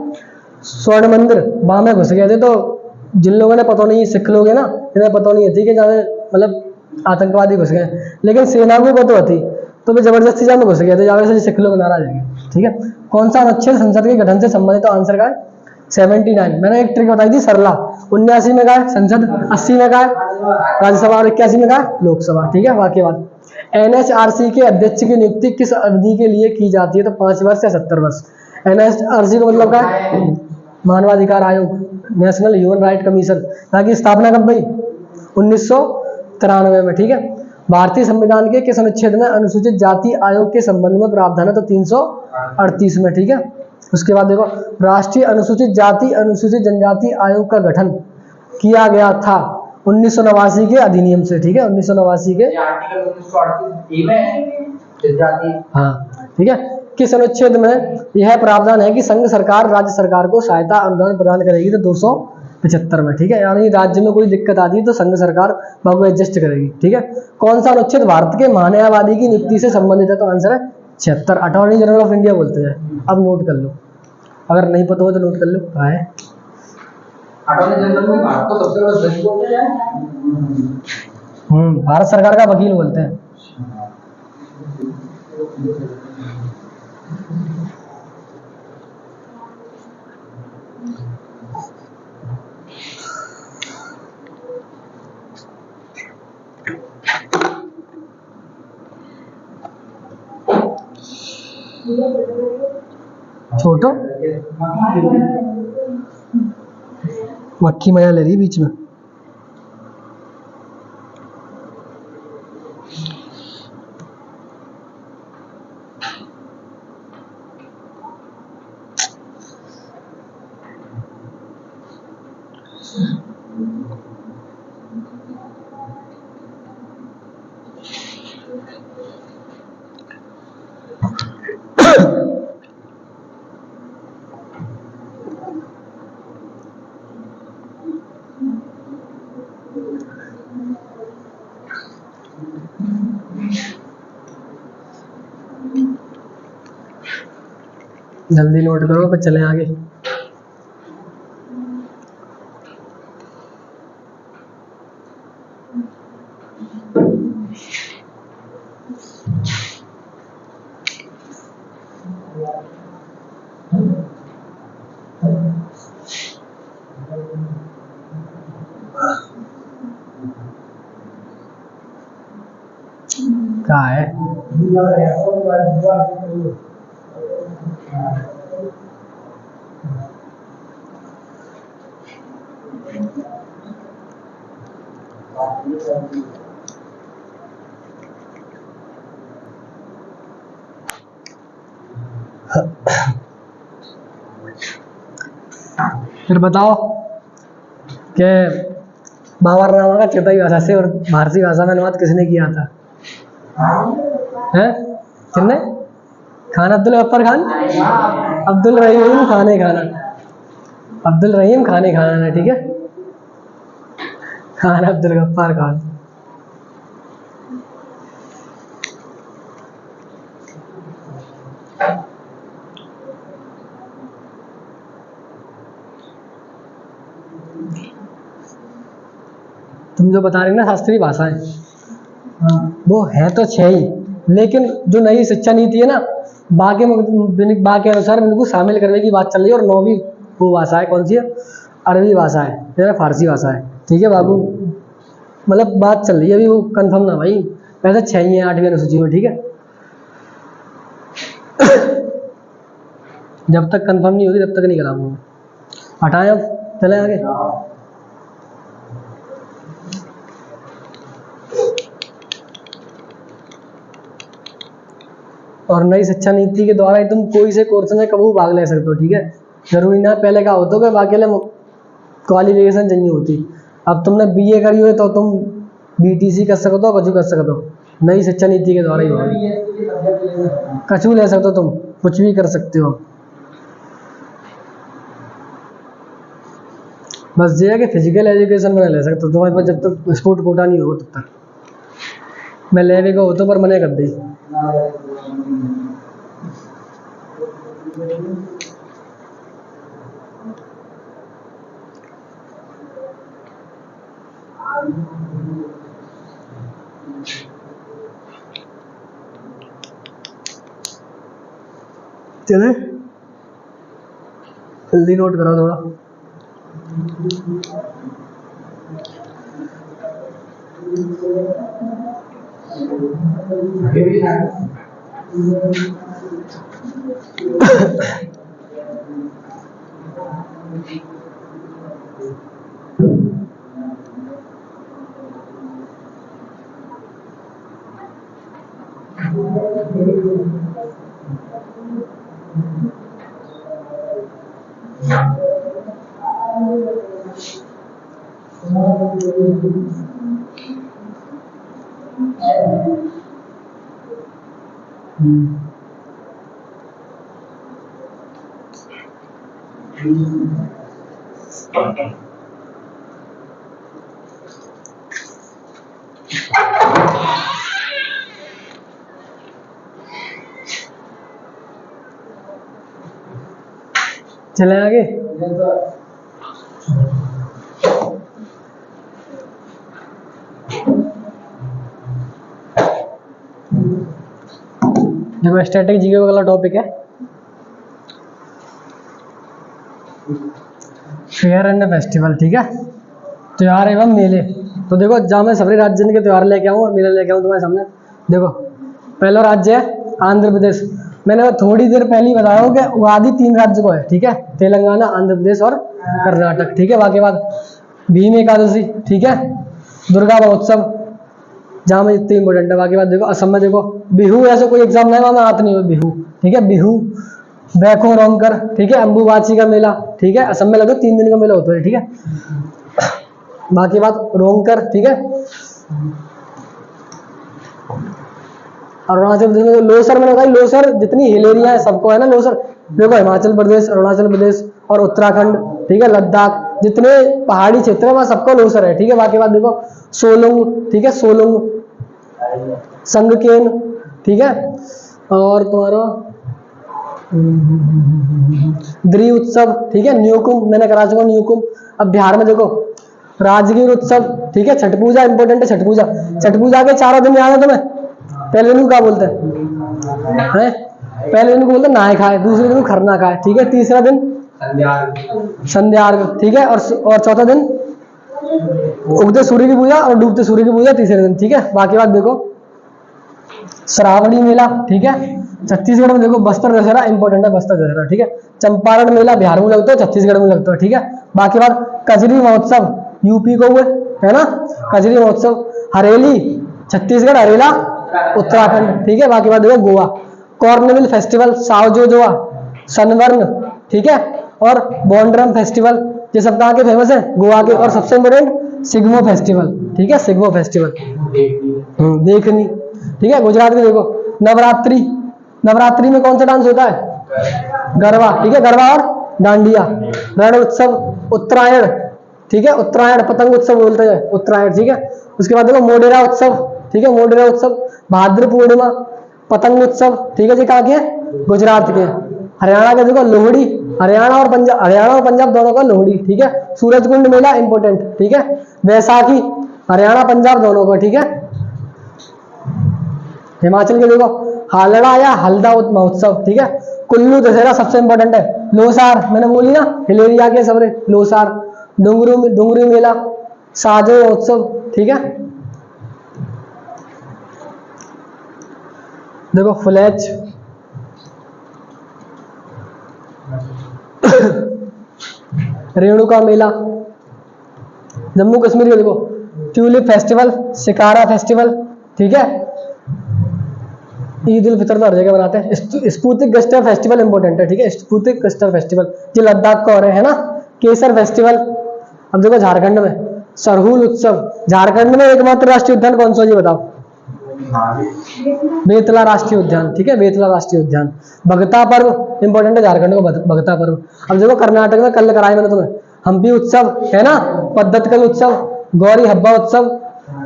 स्वर्ण मंदिर वहां में घुस गए थे, तो जिन लोगों ने पता नहीं, सिख लोग है ना, इन्हें पता नहीं थी कि जहाँ मतलब आतंकवादी घुस गए, लेकिन सेना को पता थी, तो वे जबरदस्ती जहाँ में घुस गए थे, जबरदस्ती सिख लोग नाराज हो गए, ठीक है। कौन सा अनुच्छेद संसद के गठन से संबंधित? तो आंसर का है 79। मैंने एक ट्रिक बताई थी सरला। 79 में का है संसद, 80 में का है राज्यसभा और 81 में का है लोकसभा, ठीक है। वाक्य बात, NHRC के अध्यक्ष की नियुक्ति किस अवधि के लिए की जाती है? तो 5 वर्ष या 70 वर्ष। NHRC का मतलब क्या है? मानवाधिकार आयोग, नेशनल ह्यूमन राइट कमीशन। ताकि स्थापना कब हुई? 1993 में, ठीक है। भारतीय संविधान के किस अनुच्छेद में अनुसूचित जाति आयोग के संबंध में प्रावधान है? तो 338 में, ठीक है। उसके बाद देखो, राष्ट्रीय अनुसूचित जाति अनुसूचित जनजाति आयोग का गठन किया गया था 1989 के अधिनियम से, ठीक है। 1989 के आर्टिकल 1938 में जनजाति, हाँ ठीक है। किस अनुच्छेद में यह प्रावधान है कि संघ सरकार राज्य सरकार को सहायता अनुदान प्रदान करेगी? तो 275 में, ठीक है। यानी राज्य में कोई दिक्कत आती है तो संघ सरकार को एडजस्ट करेगी, ठीक है। कौन सा अनुच्छेद भारत के महान्यायवादी की नियुक्ति से संबंधित है? तो आंसर है 76, अटॉर्नी जनरल ऑफ इंडिया बोलते हैं। अब नोट कर लो, अगर नहीं पता हो तो नोट कर लो। क्या है? अटॉर्नी जनरल में भारत को सबसे बड़ा जज बोलते हैं। भारत सरकार का वकील बोलते हैं। छोटो मक्खी मजा ले रही बीच में। जल्दी नोट करो फिर चलें आगे। क्या है? फिर बताओ कि बाबरनामा का चौथाई भाषा से और भारतीय भाषा में अनुवाद किसने किया था? हैं? किसने? खान अब्दुल गफ्फार खान, अब्दुल रहीम खाने खाना, अब्दुल रहीम खाने खाना है, ठीक है। खान अब्दुल गफ्फार खान। तुम जो बता रही ना शास्त्रीय भाषाएं, वो है तो 6 ही, लेकिन जो नई शिक्षा नीति है ना, बा के अनुसार इनको शामिल करने की बात चल रही है। और 9वीं वो भाषा है, कौन सी है? अरबी भाषा है या फारसी भाषा है, ठीक है बाबू। मतलब बात चल रही है अभी, वो कंफर्म ना भाई, वैसे 6 ही है 8वीं अनुसूची में, ठीक है। जब तक कंफर्म नहीं होगी तब तक नहीं कराऊंगा। हटाएं, अब चले आगे। और नई शिक्षा नीति के द्वारा ही तुम कोई से कोर्स में कभी भाग ले सकते हो, ठीक है। जरूरी ना पहले का होता कि बाकी क्वालिफिकेशन चाहिए होती। अब तुमने बीए करी हो तो तुम बीटीसी कर सकते हो, कुछ कर सकते हो, नई शिक्षा नीति के द्वारा ही होगा। कछु ले सकते हो तुम, कुछ भी कर सकते हो। बस ये है कि फिजिकल एजुकेशन में ले सकते हो तुम्हारे पास, जब तक स्पोर्ट कोटा नहीं होगा तब तक। मैं लेवे को होता पर मना कर दी। चले जल्दी नोट करो थोड़ा। आगे भी है। चले आगे। देखो स्टैटिक जीके वाला टॉपिक है फेयर एंड फेस्टिवल, ठीक है। त्योहार एवं मेले। तो देखो जहाँ मैं सभी राज्य के त्योहार लेके आऊँ और मेले लेके आऊँ तुम्हारे सामने। देखो पहला राज्य है आंध्र प्रदेश। मैंने थोड़ी देर पहले ही बताया हो कि उगादी 3 राज्य को है, ठीक है, तेलंगाना, आंध्र प्रदेश और कर्नाटक, ठीक है। बाकी बात भीम एकादशी, ठीक है, दुर्गा महोत्सव, जहाँ में इतनी इंपॉर्टेंट है। बाकी बात देखो असम में देखो बिहू, ऐसा कोई एग्जाम नहीं वहाँ आते नहीं हो बिहू, ठीक है, बिहू, बैको रोंगकर, ठीक है, अम्बुबाची का मेला, ठीक है, असम में लगभग 3 दिन का मेला होता है, ठीक है। बाकी बात रोंगकर, ठीक है। अरुणाचल प्रदेश में लोसर, मैंने बताया लोसर जितनी हिल एरिया है सबको है ना लोसर। देखो हिमाचल प्रदेश, अरुणाचल प्रदेश और उत्तराखंड, ठीक है, लद्दाख, जितने पहाड़ी क्षेत्र है वहाँ सबको लोसर है, ठीक है। बाकी बात देखो सोलंग, ठीक है, सोलंग, संगकेन, ठीक है, और तुम्हारा द्री उत्सव, ठीक है, न्यूकुंभ मैंने करा चुका न्यूकुंभ। अब बिहार में देखो राजगीर उत्सव, ठीक है, छठ पूजा इंपॉर्टेंट है, छठ पूजा। छठ पूजा के 4 दिन याद है तुम्हें? पहले दिन को क्या बोलते हैं? पहले दिन को बोलते हैं नहाए खाए, दूसरे दिन को खरना खाए, ठीक है, तीसरा दिन संध्यार्घ, ठीक है, और चौथा दिन उगते सूर्य की पूजा और डूबते सूर्य की पूजा तीसरे दिन, ठीक है। बाकी बात देखो श्रावणी मेला, ठीक है, छत्तीसगढ़ में देखो बस्तर दशहरा इंपॉर्टेंट है, बस्तर दशहरा, ठीक है। चंपारण मेला बिहार में लगता है, छत्तीसगढ़ में लगता है, ठीक है। बाकी बात कजरी महोत्सव यूपी को हुए है ना, कजरी महोत्सव। हरेली छत्तीसगढ़, हरेला उत्तराखंड, ठीक है। बाकी बात देखो गोवा कॉर्नविल फेस्टिवल, सावजोजोआ, सनबर्न, ठीक है, और बॉन्ड्रम फेस्टिवल, ये सब कहाँ के फेमस है? गोवा के। और सबसे इम्पोर्टेंट सिग्मो फेस्टिवल, ठीक है, सिग्मो फेस्टिवल देखनी, ठीक है। गुजरात में देखो नवरात्रि, नवरात्रि में कौन सा डांस होता है? गरबा, ठीक है, गरबा और डांडिया। रण उत्सव उत्तरायण, ठीक है, उत्तरायण पतंग उत्सव बोलते हैं उत्तरायण, ठीक है। उसके बाद देखो मोडेरा उत्सव, ठीक है, मोडेरा उत्सव। भाद्र पूर्णिमा पतंग उत्सव, ठीक है जी, कहाँ के? गुजरात के। हरियाणा के देखो लोहड़ी, हरियाणा और पंजाब दोनों का लोहड़ी, ठीक है। सूरजकुंड मेला इंपॉर्टेंट, ठीक है। वैसाखी हरियाणा पंजाब दोनों का, ठीक है। हिमाचल के देखो हालड़ा या हल्दा महोत्सव, ठीक है। कुल्लू दशहरा सबसे इंपॉर्टेंट है। लोसार मैंने बोली ना हिलेरिया के सबरे, लोसार। डुंगरू मेला साजे महोत्सव, ठीक है। देखो फ्लैच, रेणुका मेला, जम्मू कश्मीर का देखो ट्यूलिप फेस्टिवल, शिकारा फेस्टिवल, ठीक है। ईद उल फितर तो हर जगह बनाते हैं। स्पुतिक गस्टर फेस्टिवल इंपॉर्टेंट है, ठीक है। स्पुतिक गस्टर फेस्टिवल जो लद्दाख का हो रहे है ना। केसर फेस्टिवल। अब देखो झारखंड में सरहुल उत्सव, झारखंड में एकमात्र राष्ट्रीय उद्यान कौन सा, ये बताओ। बेतला राष्ट्रीय उद्यान, ठीक है, बेतला राष्ट्रीय उद्यान। भगता पर्व इंपॉर्टेंट है झारखंड को, भगता पर्व। अब देखो कर्नाटक में कल कराया मैंने तुम्हें, हम्पी उत्सव है ना, पद्धतकल उत्सव, गौरी हब्बा उत्सव,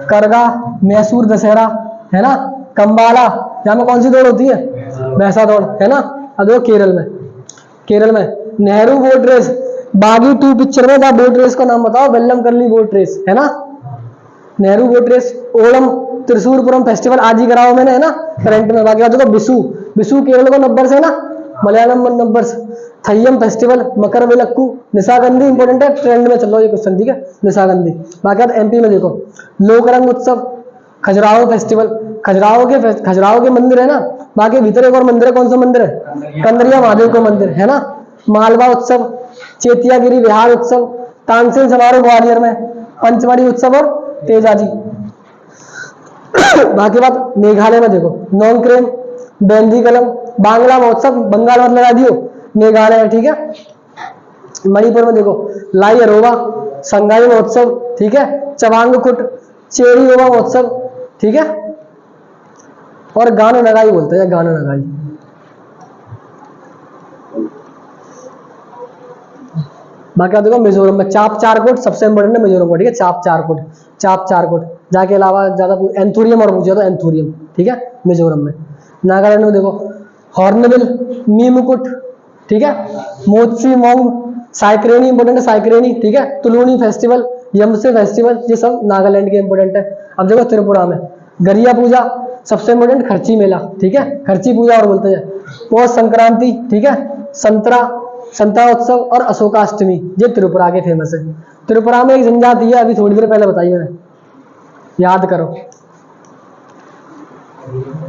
करगा, मैसूर दशहरा है ना, कंबाला, यहाँ में कौन सी दौड़ होती है, भैंसा दौड़ है ना। अब देखो केरल में नेहरू बोट रेस, बागी 2 पिक्चर में था, बोट रेस का नाम बताओ, वेल्लम करली बोट रेस है ना, Nehru boat race. Onam Thrissurpooram festival आज ही कराओ मैंने, है ना, करंट में। बाकी देखो बिशु केरल को नंबर से है ना, मलयालम नंबर से। थय्यम फेस्टिवल, मकर विलक्कू, निशागंधी इंपॉर्टेंट है, ट्रेंड में चल रहा है ये क्वेश्चन, ठीक है, निशागंधी। बाकी एमपी में देखो लोकरंग उत्सव, खजुराहो फेस्टिवल, खजुराहो के मंदिर है ना। बाकी भीतर एक और मंदिर है, कौन सा मंदिर है, कंदरिया महादेव का मंदिर है ना। मालवा उत्सव, चेतियागिरी विहार उत्सव, तानसेन समारोह ग्वालियर में, पंचमढ़ी उत्सव और तेजाजी। बाकी बात मेघालय में देखो नोंगक्रेम, बेंदीकलम, बांग्ला महोत्सव, बंगाल मत लगा दियो, मेघालय है, ठीक है। मणिपुर में देखो लाई अरोवा, संगाई महोत्सव, ठीक है, चवांगकुट, चेरी ओवा महोत्सव, ठीक है, और गाना नगाई बोलते हैं, गाना नगाई। बाकी देखो मिजोरम में चाप चारकोट सबसे इंपॉर्टेंट है मिजोरम को, ठीक है, चाप चारकोट जाके अलावा ज्यादा एंथोरियम और पूछा तो एंथोरियम, ठीक है, मिजोरम में। नागालैंड में देखो हॉर्नबिल, मीमुकुट, ठीक है, मोत्सी मोंग, साइक्रेनी इंपॉर्टेंट है, साइक्रेनी, ठीक है, तुलूनी फेस्टिवल, यमसे फेस्टिवल, ये सब नागालैंड के इंपॉर्टेंट है। अब देखो त्रिपुरा में गरिया पूजा सबसे इंपॉर्टेंट, खर्ची मेला, ठीक है, खर्ची पूजा और बोलते हैं, पौष संक्रांति, ठीक है, संतरा उत्सव और अशोकाष्टमी, ये त्रिपुरा के फेमस है। त्रिपुरा में एक जनजाति है, अभी थोड़ी देर पहले बताई मैंने, याद करो।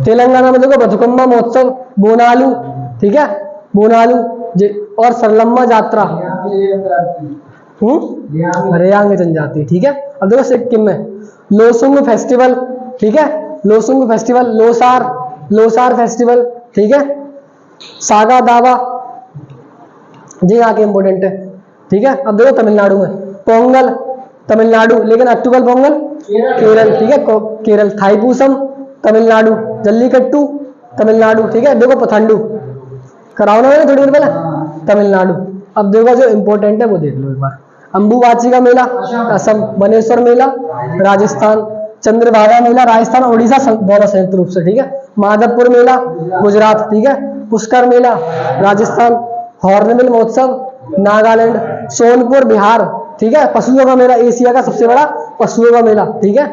तेलंगाना में देखो बथुकम्मा महोत्सव, बोनालू, ठीक है, बोनालू और सरलम्मा यात्रा, रेयांग जनजाति, ठीक है। अब देखो सिक्किम में लोसुंग फेस्टिवल, ठीक है, लोसुंग फेस्टिवल, लोसार फेस्टिवल, ठीक है, सागा दावा, जी यहाँ के इंपोर्टेंट है, ठीक है। अब देखो तमिलनाडु में पोंगल, तमिलनाडु, लेकिन अक्टूबर पोंगल केरल, ठीक है, केरल। थाईपूसम तमिलनाडु, जल्लीकट्टू तमिलनाडु, ठीक है। देखो पथंडू कराओ ना मैंने थोड़ी देर पहले, तमिलनाडु। अब देखो जो इंपॉर्टेंट है वो देख लो एक बार। अंबुबाची का मेला असम, बनेश्वर मेला राजस्थान, चंद्रभागा मेला राजस्थान उड़ीसा दोनों संयुक्त रूप से, ठीक है। माधवपुर मेला गुजरात, ठीक है। पुष्कर मेला राजस्थान, हॉर्नबिल महोत्सव नागालैंड, सोनपुर बिहार, ठीक है। पशुओं का मेला एशिया का सबसे बड़ा पशुओं का मेला, ठीक है,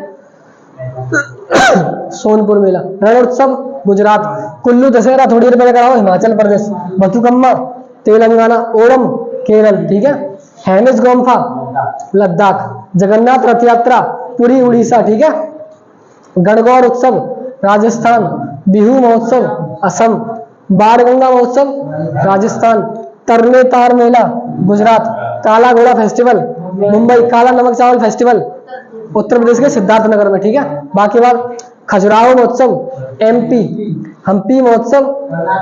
सोनपुर मेला। रणोत्सव गुजरात, कुल्लू दशहरा थोड़ी देर पहले कराओ हिमाचल प्रदेश, बथुकम्मा तेलंगाना, ओणम केरल, ठीक है। हैमिस गोम्फा लद्दाख, जगन्नाथ रथ यात्रा पुरी उड़ीसा, ठीक है। गणगौर उत्सव राजस्थान, बिहू महोत्सव असम, बाणगंगा महोत्सव राजस्थान, तरनेतार मेला गुजरात, काला घोड़ा फेस्टिवल मुंबई, काला नमक चावल फेस्टिवल उत्तर प्रदेश के सिद्धार्थनगर में, ठीक है। बाकी बात खजुराहो महोत्सव एमपी, हम्पी महोत्सव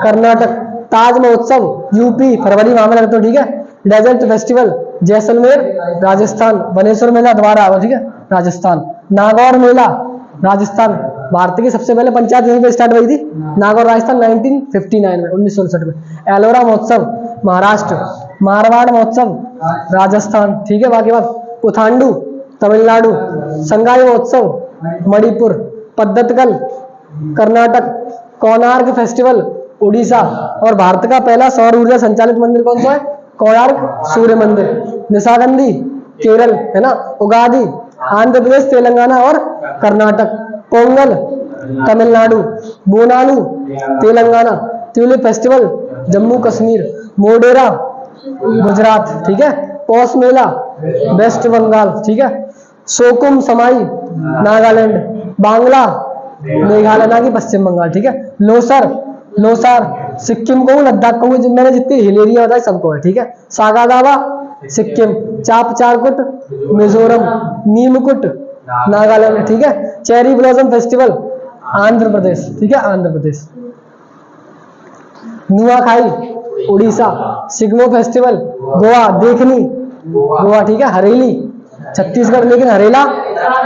कर्नाटक, ताज महोत्सव यूपी फरवरी माह में लगता है, ठीक है। डेजर्ट फेस्टिवल जैसलमेर राजस्थान, बनेश्वर मेला द्वारा, ठीक है, राजस्थान। नागौर मेला राजस्थान, भारत की सबसे पहले पंचायत यहीं पे स्टार्ट हुई थी, नागौर राजस्थान 1959 में, 1969 में। एलोरा महोत्सव महाराष्ट्र, मारवाड़ महोत्सव राजस्थान, ठीक है। बाकी बात पुथांडू तमिलनाडु, संगाई महोत्सव मणिपुर, पद्धतकल कर्नाटक, कोणार्क फेस्टिवल उड़ीसा, और भारत का पहला सौर ऊर्जा संचालित मंदिर कौन सा है, कोणार्क सूर्य मंदिर। निशागंधी केरल, है ना। उगादी आंध्र प्रदेश, तेलंगाना और कर्नाटक। पोंगल तमिलनाडु, बोनालू तेलंगाना, ट्यूलिप फेस्टिवल जम्मू कश्मीर, मोडेरा गुजरात, ठीक है। पौष मेला वेस्ट बंगाल, ठीक है। सोकुम समाई नागालैंड, बांग्ला मेघालय ना कि पश्चिम बंगाल, ठीक है। लोसर लोसार सिक्किम को, लद्दाख को, मैंने जितनी हिल एरिया बताई सबको है, ठीक है। सागादावा सिक्किम, चाप चारकुट मिजोरम, नीमकुट नागालैंड, ठीक है। Cherry blossom festival Andhra Pradesh, ठीक है, आंध्र प्रदेश। नुआखाई उड़ीसा, सिग्मो फेस्टिवल गोवा, देखनी गोवा, ठीक है। हरेली छत्तीसगढ़ लेकिन हरेला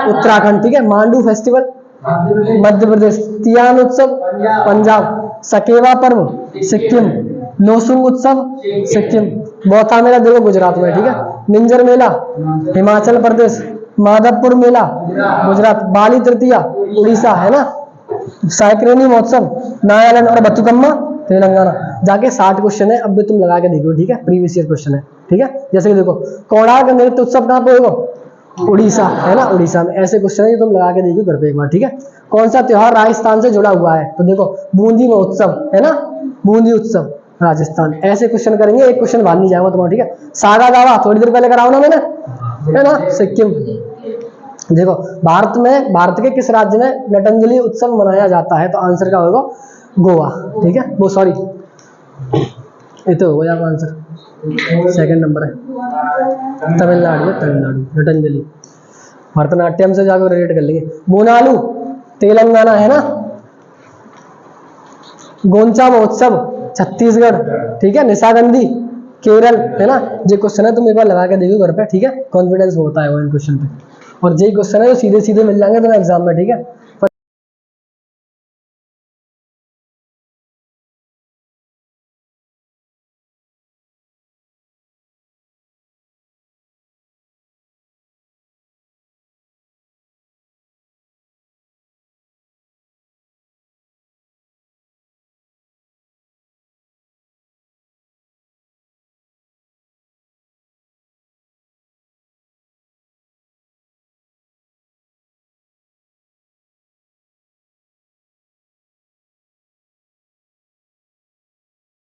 उत्तराखंड, ठीक है। मांडू फेस्टिवल मध्य प्रदेश, तियान उत्सव पंजाब, सकेवा पर्व सिक्किम, लोसुंग उत्सव सिक्किम, बौथा मेला देखो गुजरात में, ठीक है। मिंजर मेला हिमाचल प्रदेश, माधवपुर मेला गुजरात, बाली तृतीया उड़ीसा, है ना। साइक्रेनी महोत्सव नागालैंड और बथुकम्मा तेलंगाना। जाके 60 क्वेश्चन है, अब भी तुम लगा के देखो, ठीक है, प्रीवियस ईयर क्वेश्चन है, ठीक है। जैसे कि देखो कोणार्क नृत्य उत्सव कहाँ पे होगा, उड़ीसा, है ना, उड़ीसा में। ऐसे क्वेश्चन है, तुम लगा के देखो घर पे एक बार, ठीक है। कौन सा त्योहार राजस्थान से जुड़ा हुआ है, तो देखो बूंदी महोत्सव, है ना, बूंदी उत्सव राजस्थान। ऐसे क्वेश्चन करेंगे, एक क्वेश्चन बाहर नहीं जाएगा तुम्हारा, ठीक है। सागा दावा थोड़ी देर पहले कराओ ना मैंने, है ना, सिक्किम। देखो भारत के किस राज्य में नटंजलि उत्सव मनाया जाता है, तो आंसर क्या होगा, गोवा, ठीक है। वो सॉरी ये तो हो गया आंसर, सेकंड नंबर है तमिलनाडु है, तमिलनाडु नटंजलि। भरतनाट्यम से जाकर रिलेट कर लेंगे। बोनालू तेलंगाना, है ना। गोंचा महोत्सव छत्तीसगढ़, ठीक है। निशागंधी केरल, है ना। ये क्वेश्चन है, तुम एक बार लगा के देखो घर पे, ठीक है। कॉन्फिडेंस होता है वो इन क्वेश्चन पे, और यही क्वेश्चन है जो सीधे सीधे मिल जाएंगे तुम्हें एग्जाम में, ठीक है।